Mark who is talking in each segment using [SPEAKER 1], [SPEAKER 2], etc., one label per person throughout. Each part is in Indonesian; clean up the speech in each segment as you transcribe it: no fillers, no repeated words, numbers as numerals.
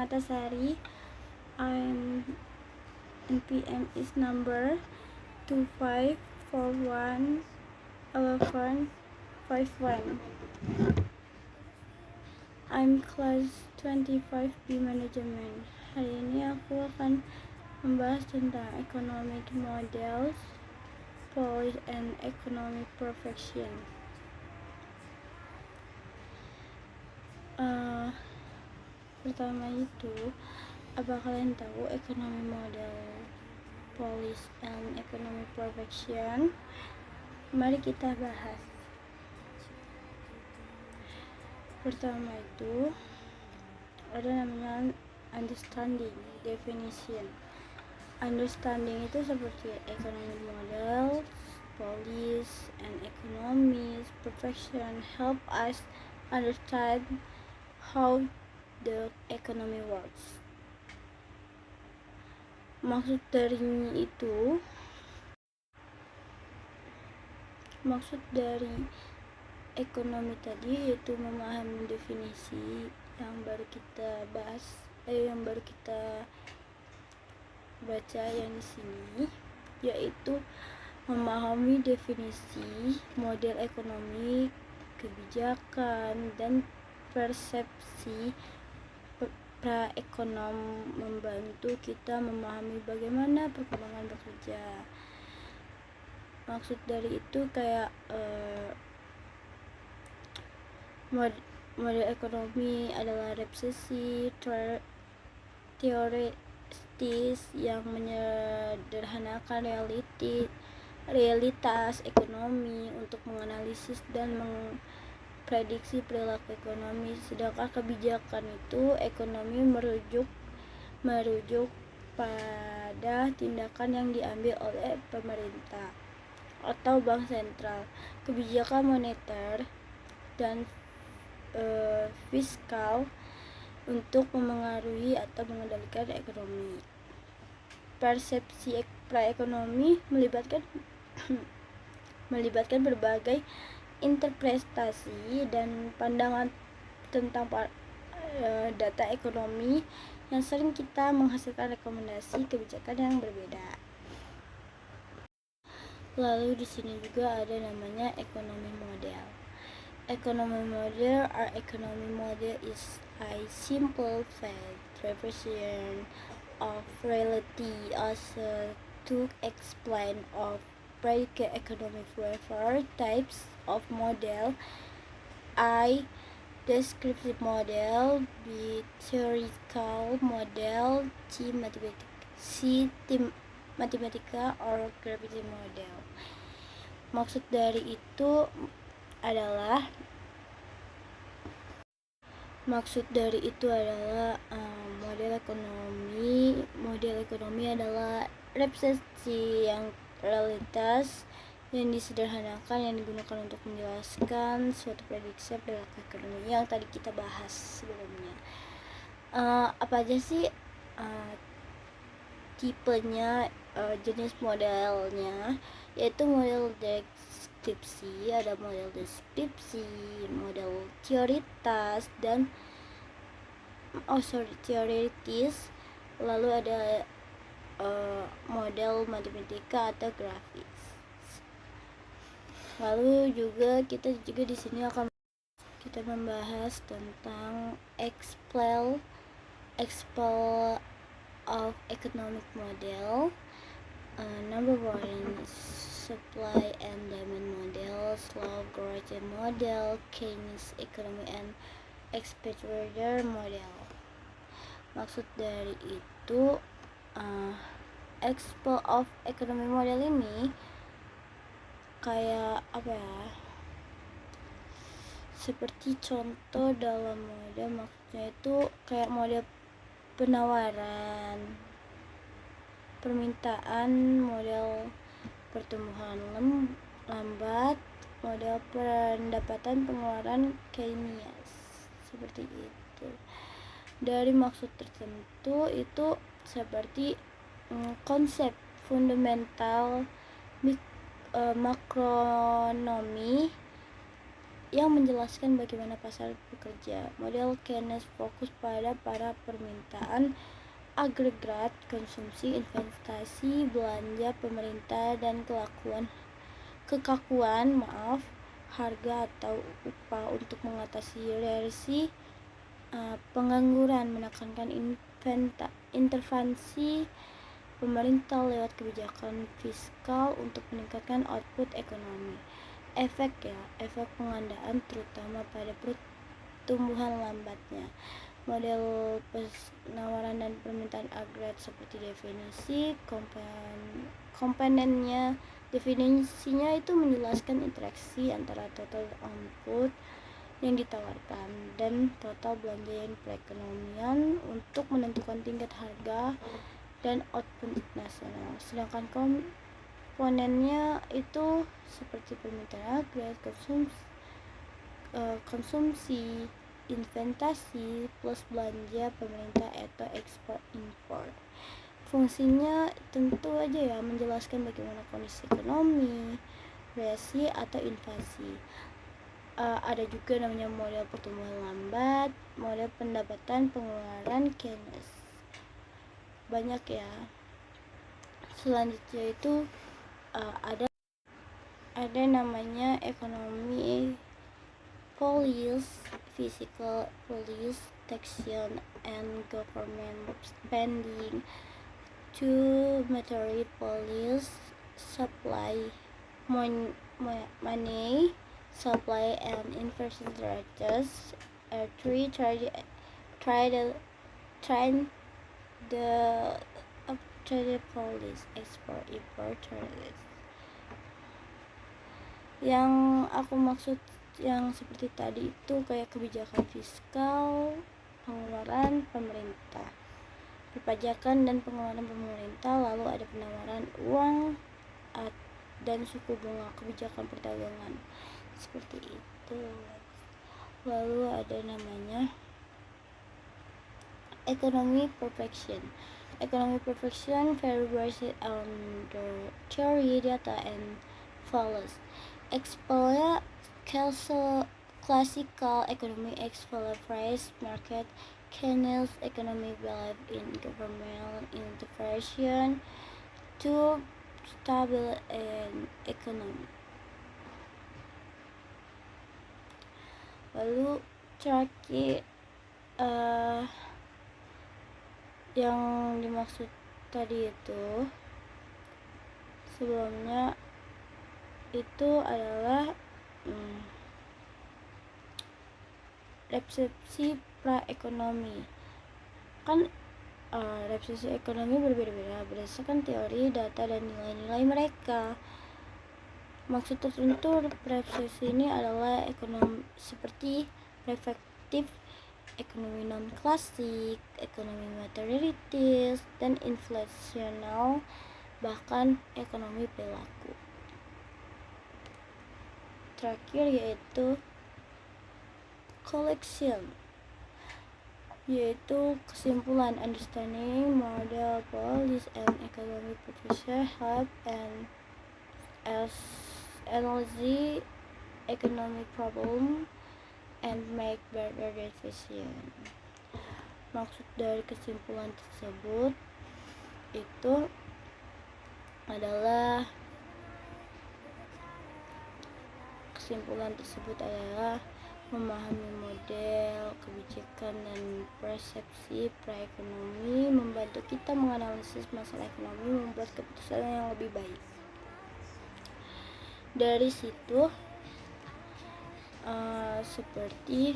[SPEAKER 1] Permatasari. NPM is number 25411151. I'm class 25B Management. Hari ini aku akan membahas tentang economic models, policy, and economic perfection. Pertama itu, apa kalian tahu economic model, policy, and economic perfection? Mari kita bahas. Pertama itu ada namanya understanding, definition. Understanding itu seperti economic model, policy, and economic perfection help us understand how the economy works. Maksud dari ekonomi tadi yaitu memahami definisi yang baru kita baca yang di sini, yaitu memahami definisi model ekonomi, kebijakan, dan persepsi pra-ekonom membantu kita memahami bagaimana perkembangan bekerja. Maksud dari itu kayak model ekonomi adalah representasi teoritis yang menyederhanakan realitas ekonomi untuk menganalisis dan prediksi perilaku ekonomi, sedangkan kebijakan itu ekonomi merujuk pada tindakan yang diambil oleh pemerintah atau bank sentral. Kebijakan moneter dan fiskal untuk memengaruhi atau mengendalikan ekonomi. Persepsi praekonomi melibatkan berbagai interpretasi dan pandangan tentang data ekonomi yang sering kita menghasilkan rekomendasi kebijakan yang berbeda. Lalu di sini juga ada namanya economic model. Economic model is a simplified representation of reality as to explain of predict economic welfare types of model: A. Descriptive model, B. Theoretical model, C. Mathematical or graphical model. Maksud dari itu adalah model ekonomi adalah representasi yang realitas yang disederhanakan yang digunakan untuk menjelaskan suatu prediksi perilaku ekonomi yang tadi kita bahas sebelumnya. Apa aja sih tipenya, jenis modelnya, yaitu model deskripsi, ada model deskripsi, model teoritas, dan teoritis, lalu ada model matematika atau grafis. Lalu kita juga di sini akan kita membahas tentang explain of economic model. Number 1, supply and demand model, slow growth model, Keynes economy and expected model. Maksud dari itu expo of economic model ini kayak seperti contoh dalam model, maksudnya itu kayak model penawaran, permintaan, model pertumbuhan lambat, model pendapatan pengeluaran Keynes, seperti itu. Dari maksud tertentu itu seperti konsep fundamental makronomi yang menjelaskan bagaimana pasar bekerja. Model Keynes fokus pada permintaan, agregat, konsumsi, investasi, belanja pemerintah, dan kekakuan harga atau upah untuk mengatasi resesi pengangguran, menekankan intervensi pemerintah lewat kebijakan fiskal untuk meningkatkan output ekonomi. Efek pengandaan terutama pada pertumbuhan lambatnya. Model penawaran dan permintaan agregat seperti definisi komponennya. Definisinya itu menjelaskan interaksi antara total output yang ditawarkan dan total belanja yang perekonomian untuk menentukan tingkat harga dan output nasional. Sedangkan komponennya itu seperti permintaan agregat, konsumsi, investasi plus belanja pemerintah atau ekspor impor. Fungsinya tentu aja ya menjelaskan bagaimana kondisi ekonomi, resesi atau inflasi. Ada juga namanya model pertumbuhan lambat, model pendapatan pengeluaran Keynes. Banyak ya. Selanjutnya itu ada namanya ekonomi policy, fiscal policy, taxation, and government spending. Two monetary policy, supply money, supply and investment strategies. Three trade policy, export import trade. Yang aku maksud yang seperti tadi itu kayak kebijakan fiskal, pengeluaran pemerintah, perpajakan dan pengeluaran pemerintah, lalu ada penawaran uang dan suku bunga, kebijakan perdagangan seperti itu. Lalu ada namanya economic perfection. Economic perfection very based on the theory, data, and values. Explore classical economy, explore price market. Keynes economic belief in government intervention to stable an economy. Lalu terakhir yang dimaksud tadi itu sebelumnya itu adalah resepsi praekonomi. Kan resepsi ekonomi berbeda-beda berdasarkan teori, data, dan nilai-nilai mereka. Maksud tertentu resepsi ini adalah ekonomi seperti reflektif, ekonomi non-klasik, ekonomi materialistis, dan inflasional, bahkan ekonomi perilaku. Terakhir yaitu collection, yaitu kesimpulan understanding model policy and economic professor help and analyze economic problem and make better decision. Maksud dari kesimpulan tersebut itu adalah memahami model, kebijakan, dan persepsi praekonomi membantu kita menganalisis masalah ekonomi, membuat keputusan yang lebih baik. Dari situ seperti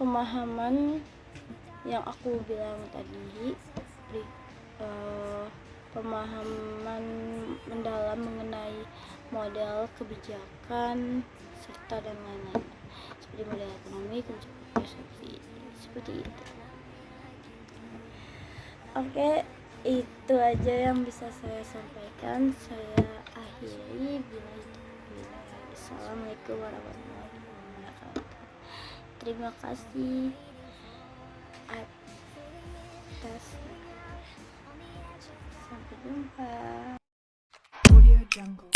[SPEAKER 1] pemahaman yang aku bilang tadi, pemahaman mendalam mengenai model kebijakan serta dan lain-lain, seperti model ekonomi, kebijakan, persepsi, seperti itu. Oke, itu aja yang bisa saya sampaikan. Saya akhiri. Assalamualaikum warahmatullahi wabarakatuh. Terima kasih atas. Sampai jumpa. Audio Jungle.